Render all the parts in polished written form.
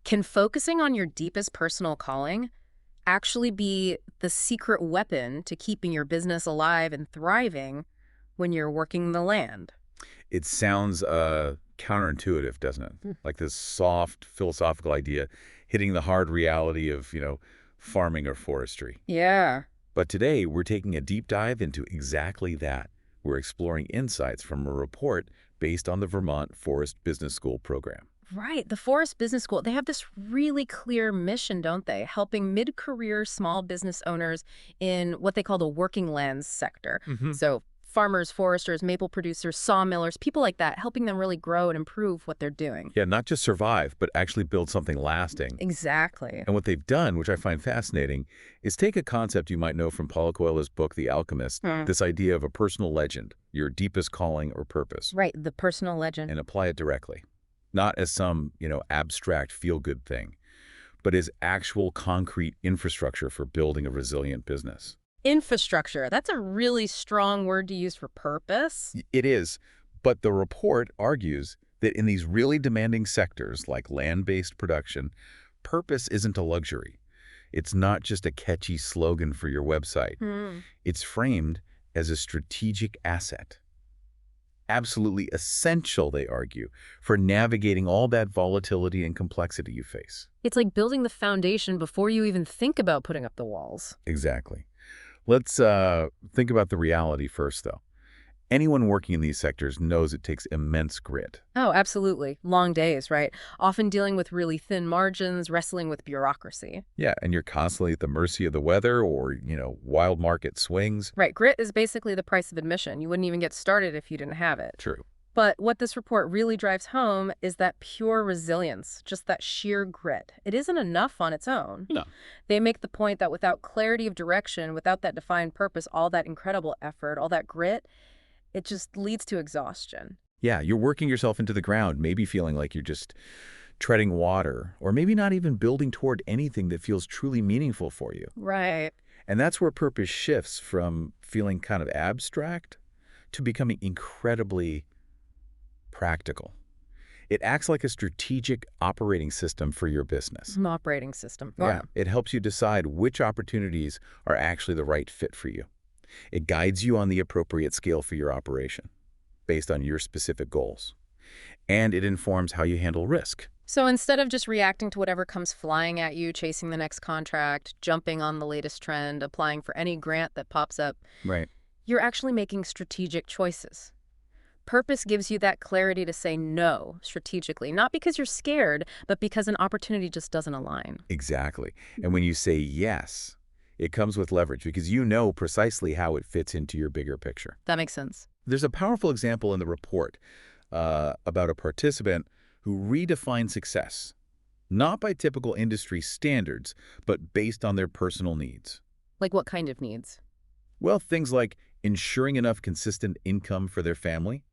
Can focusing on your deepest personal calling actually be the secret weapon to keeping your business alive and thriving when you're working the land? It sounds counterintuitive, doesn't it? Hmm. Like this soft philosophical idea hitting the hard reality of, farming or forestry. Yeah. But today, we're taking a deep dive into exactly that. We're exploring insights from a report based on the Vermont Forest Business School program. Right. The Forest Business School, they have this really clear mission, don't they? Helping mid-career small business owners in what they call the working lands sector. Hmm. So farmers, foresters, maple producers, sawmillers, people like that, helping them really grow and improve what they're doing. Yeah, not just survive, but actually build something lasting. Exactly. And what they've done, which I find fascinating, is take a concept you might know from Paulo Coelho's book, The Alchemist, Hmm. this idea of a personal legend, your deepest calling or purpose, Right. The personal legend. and apply it directly. Not as some, abstract feel-good thing, but as actual concrete infrastructure for building a resilient business. Infrastructure. That's a really strong word to use for purpose. It is, but the report argues that in these really demanding sectors like land-based production, purpose isn't a luxury. It's not just a catchy slogan for your website. Hmm. It's framed as a strategic asset. Absolutely essential, they argue, for navigating all that volatility and complexity you face. It's like building the foundation before you even think about putting up the walls. Exactly. Let's think about the reality first, though. Anyone working in these sectors knows it takes immense grit. Oh, absolutely. Long days, right? Often dealing with really thin margins, wrestling with bureaucracy. Yeah, and you're constantly at the mercy of the weather or, wild market swings. Right, grit is basically the price of admission. You wouldn't even get started if you didn't have it. True. But what this report really drives home is that pure resilience, just that sheer grit. It isn't enough on its own. No. They make the point that without clarity of direction, without that defined purpose, all that incredible effort, all that grit, it just leads to exhaustion. Yeah, you're working yourself into the ground, maybe feeling like you're just treading water, or maybe not even building toward anything that feels truly meaningful for you. Right. And that's where purpose shifts from feeling kind of abstract to becoming incredibly practical. It acts like a strategic operating system for your business. An operating system. Yeah, it helps you decide which opportunities are actually the right fit for you. It guides you on the appropriate scale for your operation, based on your specific goals. And it informs how you handle risk. So instead of just reacting to whatever comes flying at you, chasing the next contract, jumping on the latest trend, applying for any grant that pops up, Right. you're actually making strategic choices. Purpose gives you that clarity to say no strategically, not because you're scared, but because an opportunity just doesn't align. Exactly. And when you say yes, it comes with leverage because you know precisely how it fits into your bigger picture. That makes sense. There's a powerful example in the report about a participant who redefined success, not by typical industry standards, but based on their personal needs. Like what kind of needs? Well, things like ensuring enough consistent income for their family,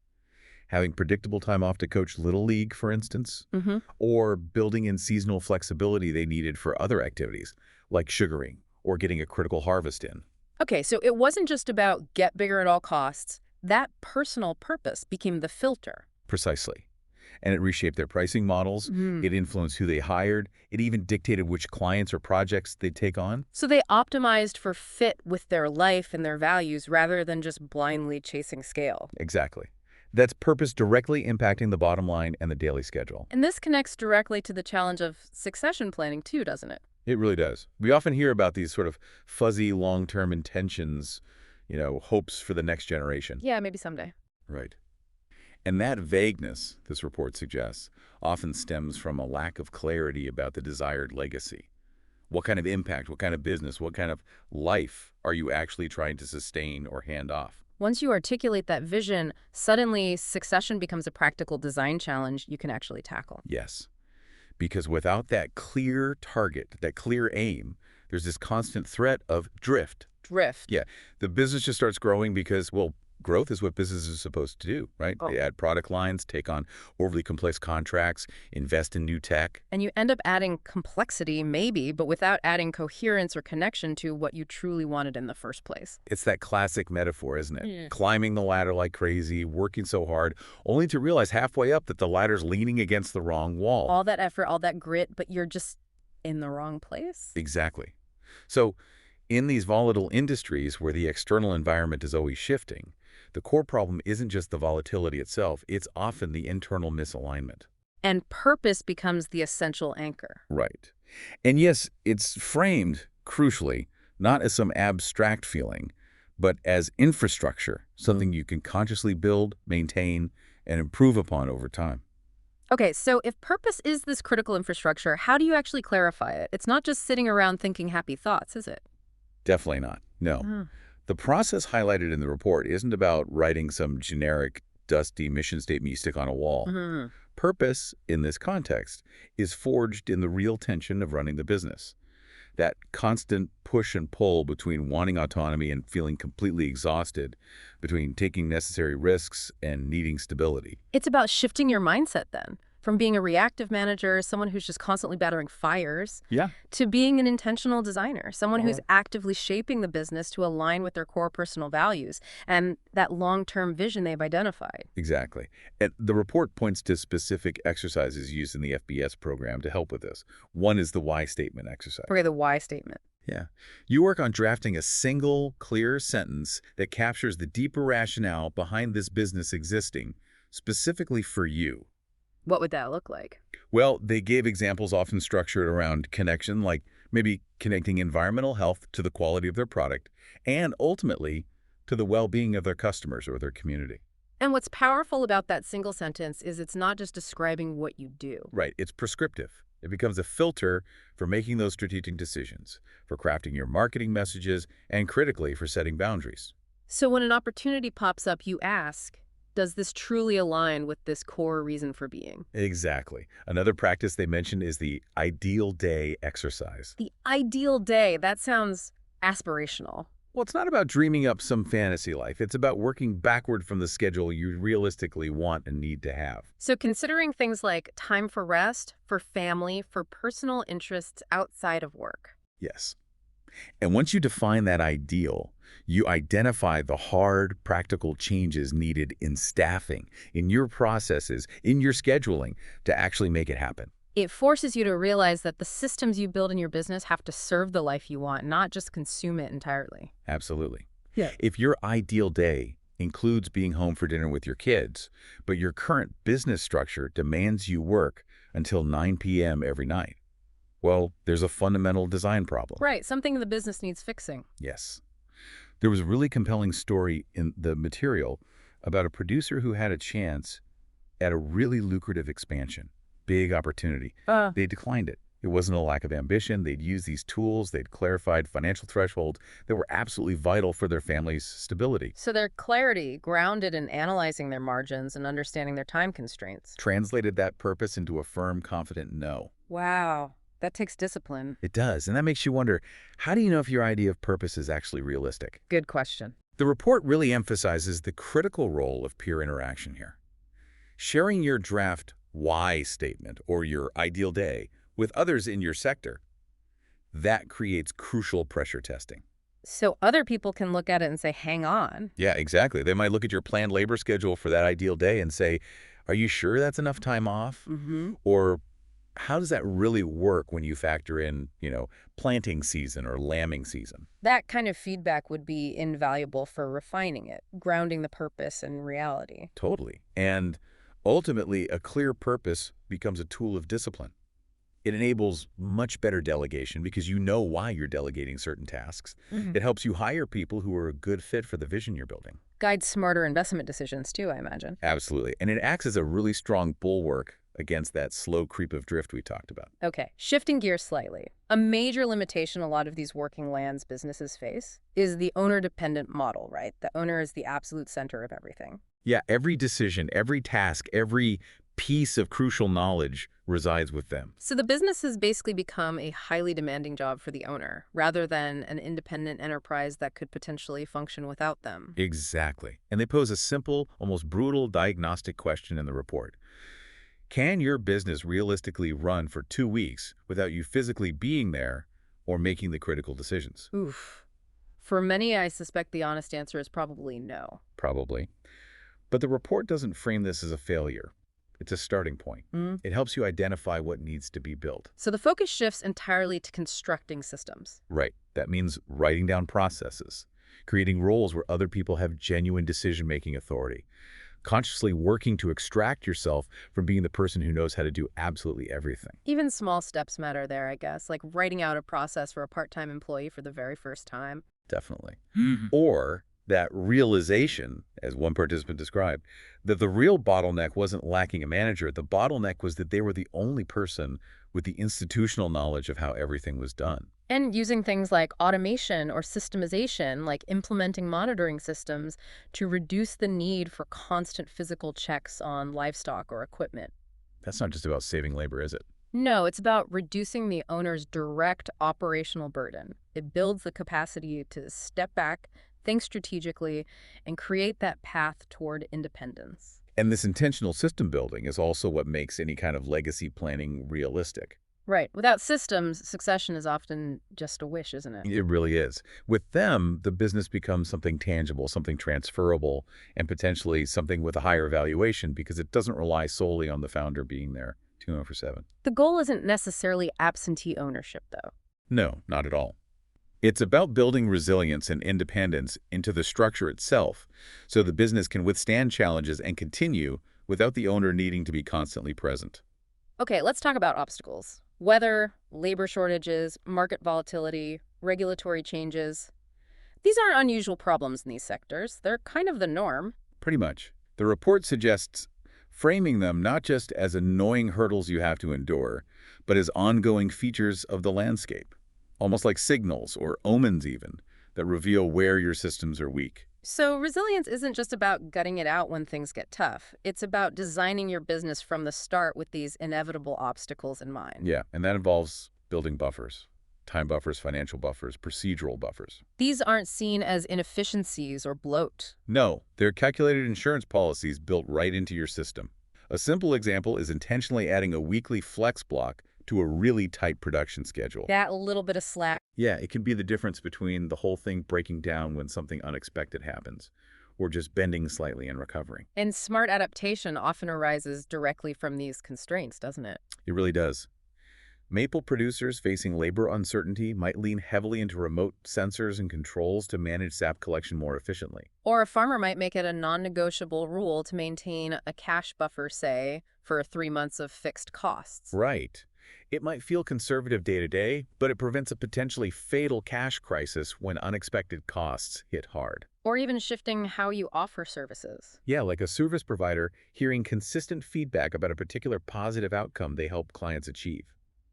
having predictable time off to coach Little League, for instance, Mm-hmm. or building in seasonal flexibility they needed for other activities, like sugaring or getting a critical harvest in. Okay, so it wasn't just about get bigger at all costs. That personal purpose became the filter. Precisely. And it reshaped their pricing models. It influenced who they hired. It even dictated which clients or projects they'd take on. So they optimized for fit with their life and their values rather than just blindly chasing scale. Exactly. That's purpose directly impacting the bottom line and the daily schedule. And this connects directly to the challenge of succession planning too, doesn't it? It really does. We often hear about these sort of fuzzy long-term intentions, hopes for the next generation. Yeah, maybe someday. Right. And that vagueness, this report suggests, often stems from a lack of clarity about the desired legacy. What kind of impact, what kind of business, what kind of life are you actually trying to sustain or hand off? Once you articulate that vision, suddenly succession becomes a practical design challenge you can actually tackle. Yes. Because without that clear target, that clear aim, there's this constant threat of drift. Drift. Yeah. The business just starts growing because, growth is what businesses are supposed to do, right? Oh. They add product lines, take on overly complex contracts, invest in new tech. And you end up adding complexity, maybe, but without adding coherence or connection to what you truly wanted in the first place. It's that classic metaphor, isn't it? Yeah. Climbing the ladder like crazy, working so hard, only to realize halfway up that the ladder's leaning against the wrong wall. All that effort, all that grit, but you're just in the wrong place? Exactly. So, in these volatile industries where the external environment is always shifting, the core problem isn't just the volatility itself, it's often the internal misalignment. And purpose becomes the essential anchor. Right. And yes, it's framed, crucially, not as some abstract feeling, but as infrastructure, something you can consciously build, maintain, and improve upon over time. Okay, so if purpose is this critical infrastructure, how do you actually clarify it? It's not just sitting around thinking happy thoughts, is it? Definitely not. No. Oh. The process highlighted in the report isn't about writing some generic, dusty mission statement you stick on a wall. Mhm. Purpose, in this context, is forged in the real tension of running the business. That constant push and pull between wanting autonomy and feeling completely exhausted, between taking necessary risks and needing stability. It's about shifting your mindset then, from being a reactive manager, someone who's just constantly battering fires, Yeah. to being an intentional designer, someone who's Uh-huh. actively shaping the business to align with their core personal values and that long-term vision they've identified. Exactly. And the report points to specific exercises used in the FBS program to help with this. One is the why statement exercise. Okay, the why statement. Yeah. You work on drafting a single, clear sentence that captures the deeper rationale behind this business existing, specifically for you. What would that look like? Well, they gave examples often structured around connection, like maybe connecting environmental health to the quality of their product, and ultimately to the well-being of their customers or their community. And what's powerful about that single sentence is it's not just describing what you do. Right. It's prescriptive. It becomes a filter for making those strategic decisions, for crafting your marketing messages, and critically for setting boundaries. So when an opportunity pops up, you ask, does this truly align with this core reason for being? Exactly. Another practice they mentioned is the ideal day exercise. The ideal day, that sounds aspirational. Well, it's not about dreaming up some fantasy life. It's about working backward from the schedule you realistically want and need to have. So considering things like time for rest, for family, for personal interests outside of work. Yes. And once you define that ideal, you identify the hard, practical changes needed in staffing, in your processes, in your scheduling to actually make it happen. It forces you to realize that the systems you build in your business have to serve the life you want, not just consume it entirely. Absolutely. Yeah. If your ideal day includes being home for dinner with your kids, but your current business structure demands you work until 9 p.m. every night, well, there's a fundamental design problem. Right, something in the business needs fixing. Yes. There was a really compelling story in the material about a producer who had a chance at a really lucrative expansion, big opportunity. They declined it. It wasn't a lack of ambition. They'd used these tools. They'd clarified financial thresholds that were absolutely vital for their family's stability. So their clarity, grounded in analyzing their margins and understanding their time constraints. Translated that purpose into a firm, confident no. Wow, that takes discipline. It does. And that makes you wonder, how do you know if your idea of purpose is actually realistic? Good question. The report really emphasizes the critical role of peer interaction here. Sharing your draft why statement or your ideal day with others in your sector, that creates crucial pressure testing. So other people can look at it and say, hang on. Yeah, exactly. They might look at your planned labor schedule for that ideal day and say, are you sure that's enough time off? Mm-hmm. Or how does that really work when you factor in, planting season or lambing season? That kind of feedback would be invaluable for refining it, grounding the purpose in reality. Totally. And ultimately, a clear purpose becomes a tool of discipline. It enables much better delegation because you know why you're delegating certain tasks. Mm-hmm. It helps you hire people who are a good fit for the vision you're building. Guides smarter investment decisions too, I imagine. Absolutely. And it acts as a really strong bulwark against that slow creep of drift we talked about. Okay, shifting gears slightly. A major limitation a lot of these working lands businesses face is the owner-dependent model, right? The owner is the absolute center of everything. Yeah, every decision, every task, every piece of crucial knowledge resides with them. So the business has basically become a highly demanding job for the owner, rather than an independent enterprise that could potentially function without them. Exactly. And they pose a simple, almost brutal diagnostic question in the report. Can your business realistically run for 2 weeks without you physically being there or making the critical decisions? Oof. For many, I suspect the honest answer is probably no. Probably. But the report doesn't frame this as a failure. It's a starting point. Mm. It helps you identify what needs to be built. So the focus shifts entirely to constructing systems. Right. That means writing down processes, creating roles where other people have genuine decision-making authority, consciously working to extract yourself from being the person who knows how to do absolutely everything. Even small steps matter there, I guess, like writing out a process for a part-time employee for the very first time. Definitely. Or that realization, as one participant described, that the real bottleneck wasn't lacking a manager. The bottleneck was that they were the only person with the institutional knowledge of how everything was done. And using things like automation or systemization, like implementing monitoring systems to reduce the need for constant physical checks on livestock or equipment. That's not just about saving labor, is it? No, it's about reducing the owner's direct operational burden. It builds the capacity to step back, think strategically, and create that path toward independence. And this intentional system building is also what makes any kind of legacy planning realistic. Right. Without systems, succession is often just a wish, isn't it? It really is. With them, the business becomes something tangible, something transferable, and potentially something with a higher valuation because it doesn't rely solely on the founder being there 24/7. The goal isn't necessarily absentee ownership, though. No, not at all. It's about building resilience and independence into the structure itself so the business can withstand challenges and continue without the owner needing to be constantly present. Okay, let's talk about obstacles. Weather, labor shortages, market volatility, regulatory changes. These aren't unusual problems in these sectors. They're kind of the norm. Pretty much. The report suggests framing them not just as annoying hurdles you have to endure, but as ongoing features of the landscape, almost like signals or omens even, that reveal where your systems are weak. So resilience isn't just about gutting it out when things get tough. It's about designing your business from the start with these inevitable obstacles in mind. Yeah, and that involves building buffers, time buffers, financial buffers, procedural buffers. These aren't seen as inefficiencies or bloat. No, they're calculated insurance policies built right into your system. A simple example is intentionally adding a weekly flex block to a really tight production schedule. That little bit of slack. Yeah, it can be the difference between the whole thing breaking down when something unexpected happens, or just bending slightly and recovering. And smart adaptation often arises directly from these constraints, doesn't it? It really does. Maple producers facing labor uncertainty might lean heavily into remote sensors and controls to manage sap collection more efficiently. Or a farmer might make it a non-negotiable rule to maintain a cash buffer, say, for 3 months of fixed costs. Right. It might feel conservative day to day, but it prevents a potentially fatal cash crisis when unexpected costs hit hard. Or even shifting how you offer services. Yeah, like a service provider hearing consistent feedback about a particular positive outcome they help clients achieve.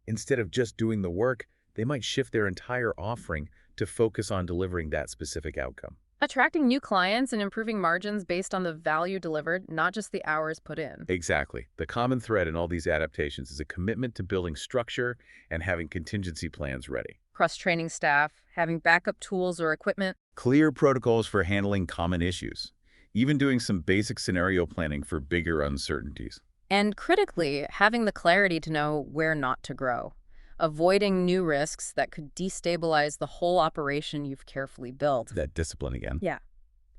Instead of just doing the work, they might shift their entire offering to focus on delivering that specific outcome. Attracting new clients and improving margins based on the value delivered, not just the hours put in. Exactly. The common thread in all these adaptations is a commitment to building structure and having contingency plans ready. Cross-training staff, having backup tools or equipment. Clear protocols for handling common issues. Even doing some basic scenario planning for bigger uncertainties. And critically, having the clarity to know where not to grow. Avoiding new risks that could destabilize the whole operation you've carefully built. That discipline again. Yeah.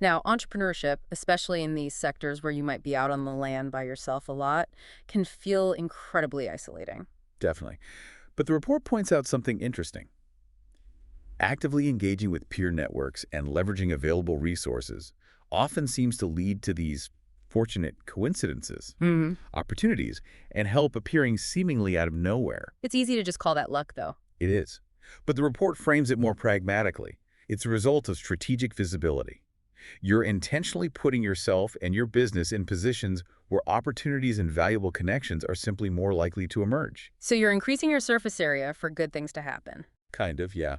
Now, entrepreneurship, especially in these sectors where you might be out on the land by yourself a lot, can feel incredibly isolating. Definitely. But the report points out something interesting. Actively engaging with peer networks and leveraging available resources often seems to lead to these fortunate coincidences, opportunities, and help appearing seemingly out of nowhere. It's easy to just call that luck, though. It is. But the report frames it more pragmatically. It's a result of strategic visibility. You're intentionally putting yourself and your business in positions where opportunities and valuable connections are simply more likely to emerge. So you're increasing your surface area for good things to happen. Kind of, yeah.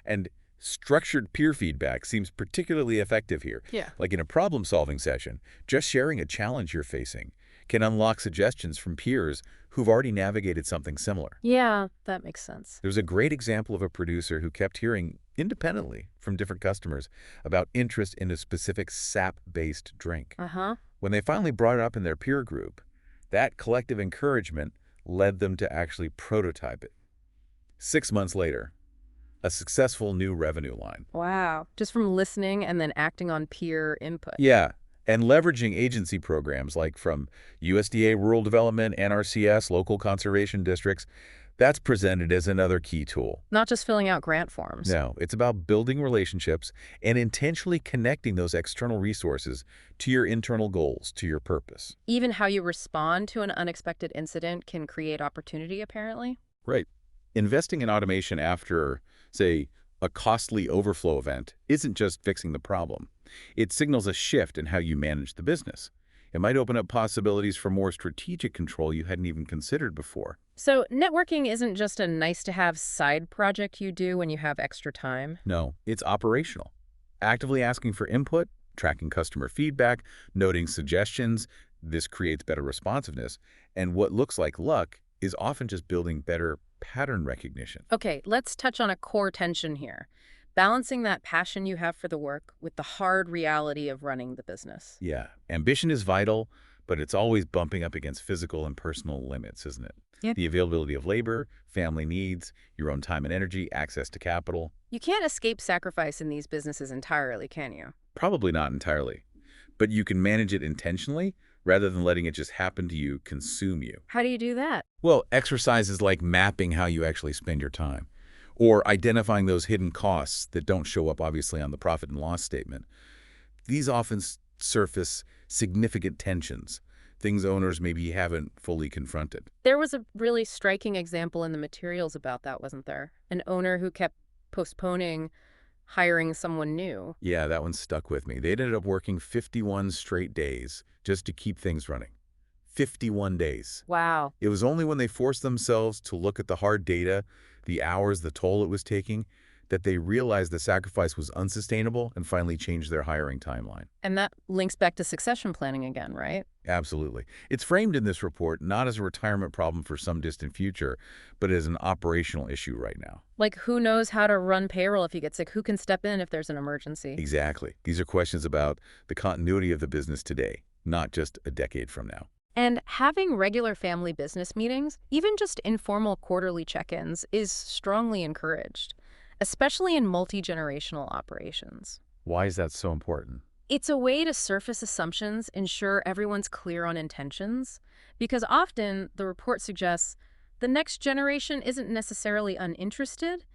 And structured peer feedback seems particularly effective here. Yeah. Like in a problem-solving session, just sharing a challenge you're facing can unlock suggestions from peers who've already navigated something similar. Yeah, that makes sense. There's a great example of a producer who kept hearing independently from different customers about interest in a specific sap-based drink. Uh-huh. When they finally brought it up in their peer group, that collective encouragement led them to actually prototype it. 6 months later, a successful new revenue line. Wow. Just from listening and then acting on peer input. Yeah, and leveraging agency programs like from USDA Rural Development, NRCS, local conservation districts, that's presented as another key tool. Not just filling out grant forms. No, it's about building relationships and intentionally connecting those external resources to your internal goals, to your purpose. Even how you respond to an unexpected incident can create opportunity, apparently. Right. Investing in automation after, say, a costly overflow event isn't just fixing the problem. It signals a shift in how you manage the business. It might open up possibilities for more strategic control you hadn't even considered before. So networking isn't just a nice-to-have side project you do when you have extra time. No, it's operational. Actively asking for input, tracking customer feedback, noting suggestions, this creates better responsiveness. And what looks like luck is often just building better pattern recognition. Okay, let's touch on a core tension here. Balancing that passion you have for the work with the hard reality of running the business. Yeah, ambition is vital, but it's always bumping up against physical and personal limits, isn't it? Yeah. The availability of labor, family needs, your own time and energy, access to capital. You can't escape sacrifice in these businesses entirely, can you? Probably not entirely, but you can manage it intentionally rather than letting it just happen to you, consume you. How do you do that? Well, exercises like mapping how you actually spend your time, or identifying those hidden costs that don't show up obviously on the profit and loss statement. These often surface significant tensions, things owners maybe haven't fully confronted. There was a really striking example in the materials about that, wasn't there? An owner who kept postponing hiring someone new. Yeah, that one stuck with me. They ended up working 51 straight days just to keep things running. 51 days. Wow. It was only when they forced themselves to look at the hard data, the hours, the toll it was taking, that they realized the sacrifice was unsustainable and finally changed their hiring timeline. And that links back to succession planning again, right? Absolutely. It's framed in this report not as a retirement problem for some distant future, but as an operational issue right now. Like, who knows how to run payroll if you get sick? Who can step in if there's an emergency? Exactly. These are questions about the continuity of the business today, not just a decade from now. And having regular family business meetings, even just informal quarterly check-ins, is strongly encouraged, especially in multi-generational operations. Why is that so important? It's a way to surface assumptions, ensure everyone's clear on intentions, because often, the report suggests, the next generation isn't necessarily uninterested,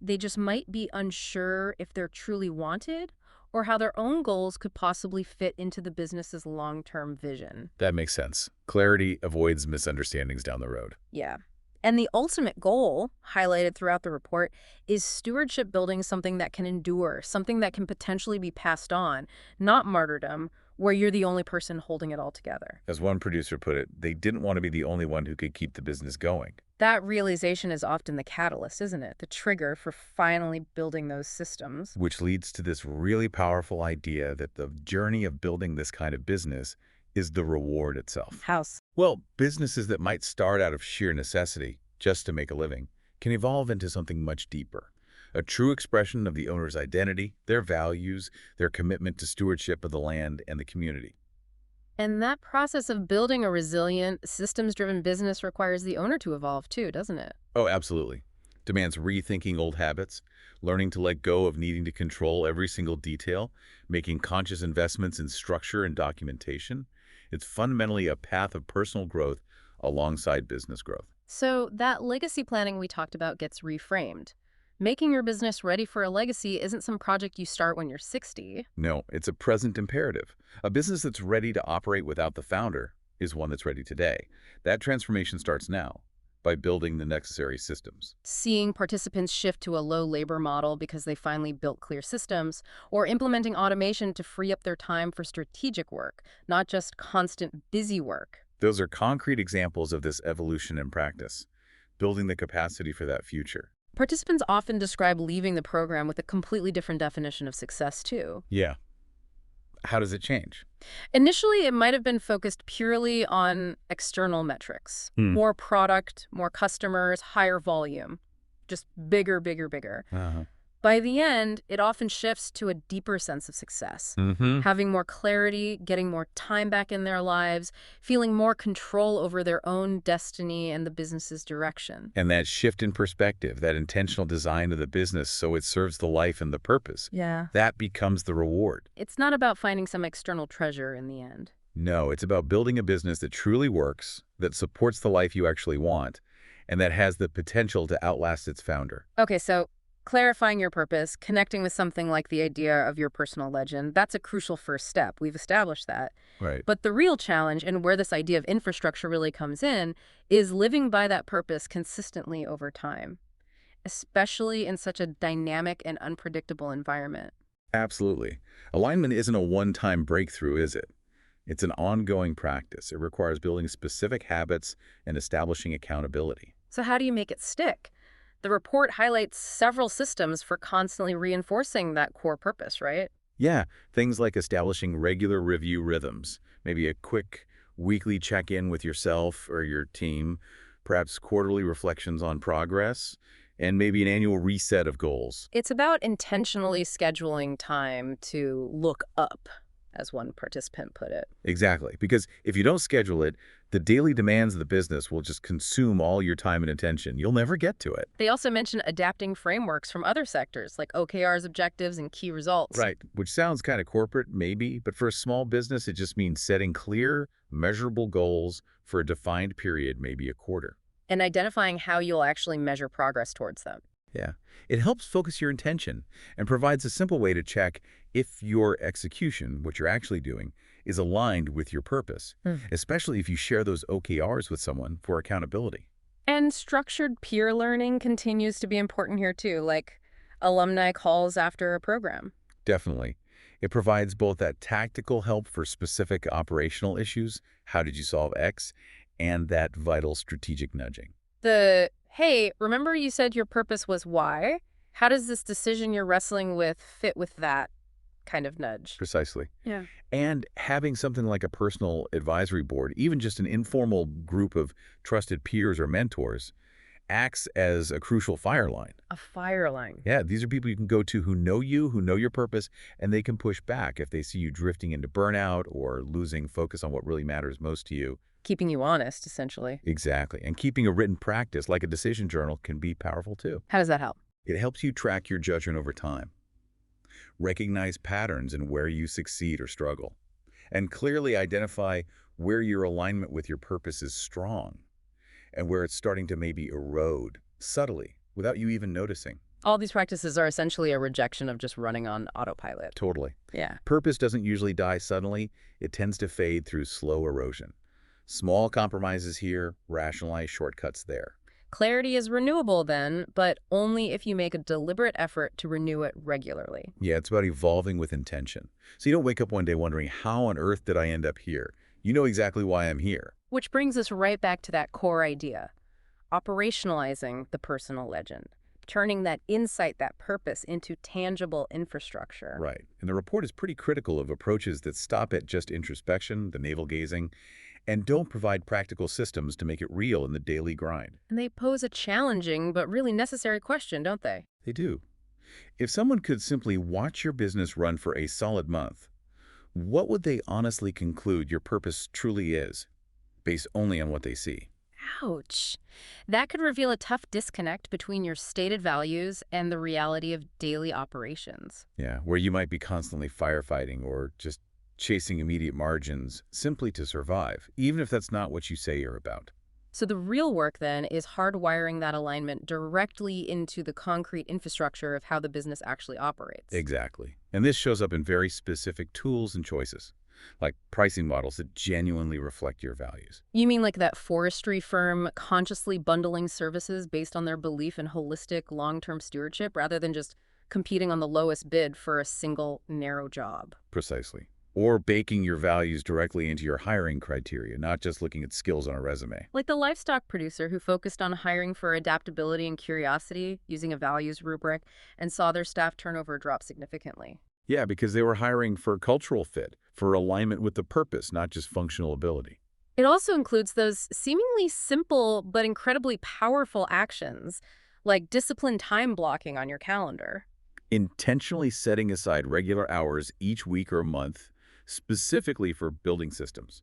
they just might be unsure if they're truly wanted or how their own goals could possibly fit into the business's long-term vision. That makes sense. Clarity avoids misunderstandings down the road. Yeah. And the ultimate goal, highlighted throughout the report, is stewardship, building something that can endure, something that can potentially be passed on, not martyrdom, where you're the only person holding it all together. As one producer put it, they didn't want to be the only one who could keep the business going. That realization is often the catalyst, isn't it? The trigger for finally building those systems. Which leads to this really powerful idea that the journey of building this kind of business is the reward itself. House. Well, businesses that might start out of sheer necessity, just to make a living, can evolve into something much deeper. A true expression of the owner's identity, their values, their commitment to stewardship of the land and the community. And that process of building a resilient, systems-driven business requires the owner to evolve too, doesn't it? Oh, absolutely. Demands rethinking old habits, learning to let go of needing to control every single detail, making conscious investments in structure and documentation. It's fundamentally a path of personal growth alongside business growth. So that legacy planning we talked about gets reframed. Making your business ready for a legacy isn't some project you start when you're 60. No, it's a present imperative. A business that's ready to operate without the founder is one that's ready today. That transformation starts now by building the necessary systems. Seeing participants shift to a low labor model because they finally built clear systems, or implementing automation to free up their time for strategic work, not just constant busy work. Those are concrete examples of this evolution in practice, building the capacity for that future. Participants often describe leaving the program with a completely different definition of success, too. Yeah. How does it change? Initially, it might have been focused purely on external metrics. Hmm. More product, more customers, higher volume. Just bigger, bigger, bigger. Uh-huh. By the end, it often shifts to a deeper sense of success. Mm-hmm. Having more clarity, getting more time back in their lives, feeling more control over their own destiny and the business's direction. And that shift in perspective, that intentional design of the business so it serves the life and the purpose, Yeah. that becomes the reward. It's not about finding some external treasure in the end. No, it's about building a business that truly works, that supports the life you actually want, and that has the potential to outlast its founder. Okay, so clarifying your purpose, connecting with something like the idea of your personal legend, that's a crucial first step. We've established that. Right. But the real challenge, and where this idea of infrastructure really comes in, is living by that purpose consistently over time, especially in such a dynamic and unpredictable environment. Absolutely. Alignment isn't a one-time breakthrough, is it? It's an ongoing practice. It requires building specific habits and establishing accountability. So how do you make it stick? The report highlights several systems for constantly reinforcing that core purpose, right? Yeah, things like establishing regular review rhythms, maybe a quick weekly check-in with yourself or your team, perhaps quarterly reflections on progress, and maybe an annual reset of goals. It's about intentionally scheduling time to look up, as one participant put it. Exactly, because if you don't schedule it, the daily demands of the business will just consume all your time and attention. You'll never get to it. They also mention adapting frameworks from other sectors, like OKR's objectives and key results. Right, which sounds kind of corporate, maybe, but for a small business, it just means setting clear, measurable goals for a defined period, maybe a quarter. And identifying how you'll actually measure progress towards them. Yeah. It helps focus your intention and provides a simple way to check if your execution, what you're actually doing, is aligned with your purpose, especially if you share those OKRs with someone for accountability. And structured peer learning continues to be important here too, like alumni calls after a program. Definitely. It provides both that tactical help for specific operational issues, how did you solve X, and that vital strategic nudging. Hey, remember you said your purpose was Y? How does this decision you're wrestling with fit with that kind of nudge? Precisely. Yeah. And having something like a personal advisory board, even just an informal group of trusted peers or mentors, acts as a crucial fire line. A fire line. Yeah, these are people you can go to who know you, who know your purpose, and they can push back if they see you drifting into burnout or losing focus on what really matters most to you. Keeping you honest, essentially. Exactly. And keeping a written practice like a decision journal can be powerful too. How does that help? It helps you track your judgment over time, recognize patterns in where you succeed or struggle, and clearly identify where your alignment with your purpose is strong and where it's starting to maybe erode subtly without you even noticing. All these practices are essentially a rejection of just running on autopilot. Totally. Yeah. Purpose doesn't usually die suddenly. It tends to fade through slow erosion. Small compromises here, rationalized shortcuts there. Clarity is renewable then, but only if you make a deliberate effort to renew it regularly. Yeah, it's about evolving with intention. So you don't wake up one day wondering, how on earth did I end up here? You know exactly why I'm here. Which brings us right back to that core idea, operationalizing the personal legend, turning that insight, that purpose, into tangible infrastructure. Right. And the report is pretty critical of approaches that stop at just introspection, the navel-gazing, and don't provide practical systems to make it real in the daily grind. And they pose a challenging but really necessary question, don't they? They do. If someone could simply watch your business run for a solid month, what would they honestly conclude your purpose truly is, based only on what they see? Ouch. That could reveal a tough disconnect between your stated values and the reality of daily operations. Yeah, where you might be constantly firefighting or just chasing immediate margins simply to survive, even if that's not what you say you're about. So the real work then is hardwiring that alignment directly into the concrete infrastructure of how the business actually operates. Exactly. And this shows up in very specific tools and choices, like pricing models that genuinely reflect your values. You mean like that forestry firm consciously bundling services based on their belief in holistic long-term stewardship rather than just competing on the lowest bid for a single narrow job? Precisely. Or baking your values directly into your hiring criteria, not just looking at skills on a resume. Like the livestock producer who focused on hiring for adaptability and curiosity using a values rubric and saw their staff turnover drop significantly. Yeah, because they were hiring for cultural fit, for alignment with the purpose, not just functional ability. It also includes those seemingly simple but incredibly powerful actions, like disciplined time blocking on your calendar. Intentionally setting aside regular hours each week or month, specifically for building systems.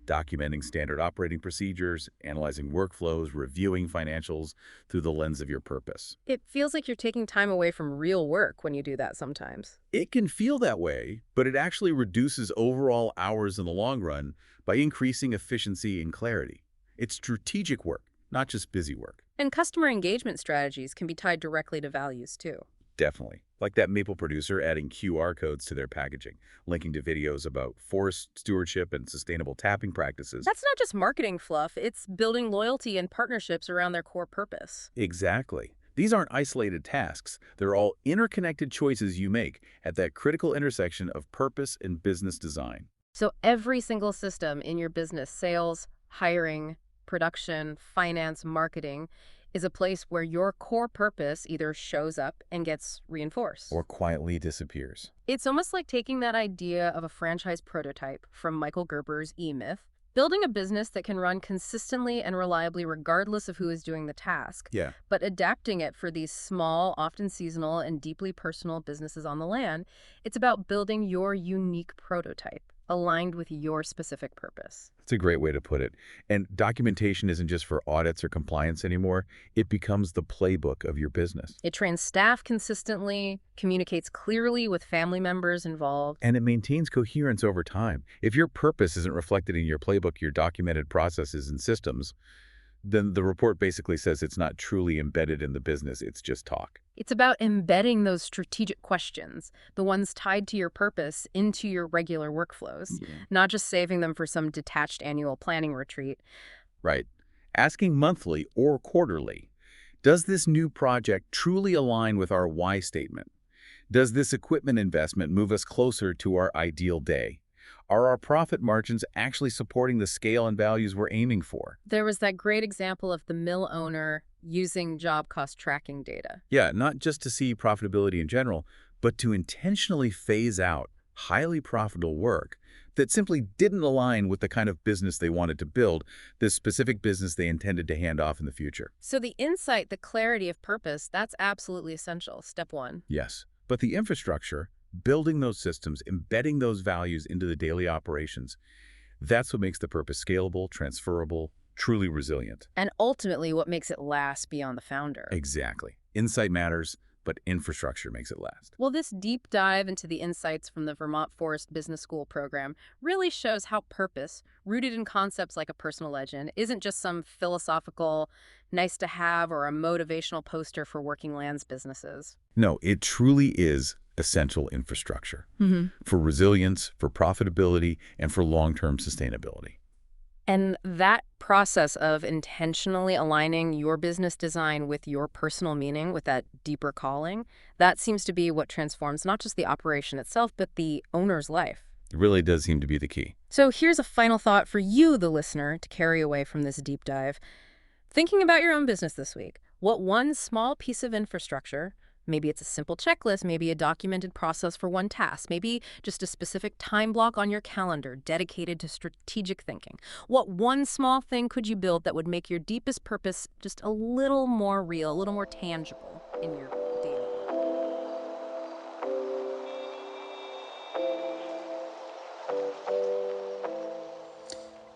Documenting standard operating procedures, analyzing workflows, reviewing financials through the lens of your purpose. It feels like you're taking time away from real work when you do that sometimes. It can feel that way, but it actually reduces overall hours in the long run by increasing efficiency and clarity. It's strategic work, not just busy work. And customer engagement strategies can be tied directly to values too. Definitely. Like that maple producer adding QR codes to their packaging, linking to videos about forest stewardship and sustainable tapping practices. That's not just marketing fluff, it's building loyalty and partnerships around their core purpose. Exactly. These aren't isolated tasks. They're all interconnected choices you make at that critical intersection of purpose and business design. So every single system in your business, sales, hiring, production, finance, marketing, is a place where your core purpose either shows up and gets reinforced. Or quietly disappears. It's almost like taking that idea of a franchise prototype from Michael Gerber's E-Myth, building a business that can run consistently and reliably regardless of who is doing the task, Yeah. but adapting it for these small, often seasonal, and deeply personal businesses on the land. It's about building your unique prototype, aligned with your specific purpose. That's a great way to put it. And documentation isn't just for audits or compliance anymore. It becomes the playbook of your business. It trains staff consistently, communicates clearly with family members involved. And it maintains coherence over time. If your purpose isn't reflected in your playbook, your documented processes and systems, then the report basically says it's not truly embedded in the business, it's just talk. It's about embedding those strategic questions, the ones tied to your purpose, into your regular workflows, not just saving them for some detached annual planning retreat. Right. Asking monthly or quarterly, does this new project truly align with our why statement? Does this equipment investment move us closer to our ideal day? Are our profit margins actually supporting the scale and values we're aiming for? There was that great example of the mill owner using job cost tracking data. Yeah, not just to see profitability in general, but to intentionally phase out highly profitable work that simply didn't align with the kind of business they wanted to build, the specific business they intended to hand off in the future. So the insight, the clarity of purpose, that's absolutely essential. Step one. Yes, but the infrastructure, building those systems, embedding those values into the daily operations, that's what makes the purpose scalable, transferable, truly resilient. And ultimately what makes it last beyond the founder. Exactly. Insight matters, but infrastructure makes it last. Well, this deep dive into the insights from the Vermont Forest Business School program really shows how purpose, rooted in concepts like a personal legend, isn't just some philosophical, nice-to-have or a motivational poster for working lands businesses. No, it truly is essential infrastructure for resilience, for profitability, and for long-term sustainability. And that process of intentionally aligning your business design with your personal meaning, with that deeper calling, that seems to be what transforms not just the operation itself, but the owner's life. It really does seem to be the key. So here's a final thought for you, the listener, to carry away from this deep dive. Thinking about your own business this week, what one small piece of infrastructure, maybe it's a simple checklist, maybe a documented process for one task, maybe just a specific time block on your calendar dedicated to strategic thinking. What one small thing could you build that would make your deepest purpose just a little more real, a little more tangible in your daily life?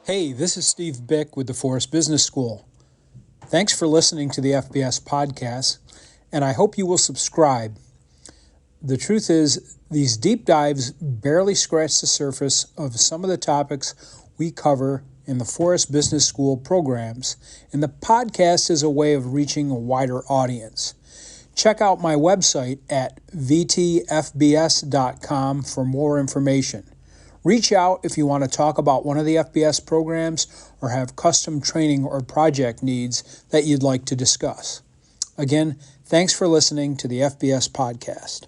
Hey, this is Steve Bick with the Forest Business School. Thanks for listening to the FBS podcast, and I hope you will subscribe. The truth is, these deep dives barely scratch the surface of some of the topics we cover in the Forest Business School programs, and the podcast is a way of reaching a wider audience. Check out my website at vtfbs.com for more information. Reach out if you want to talk about one of the FBS programs or have custom training or project needs that you'd like to discuss. Again, thanks for listening to the FBS podcast.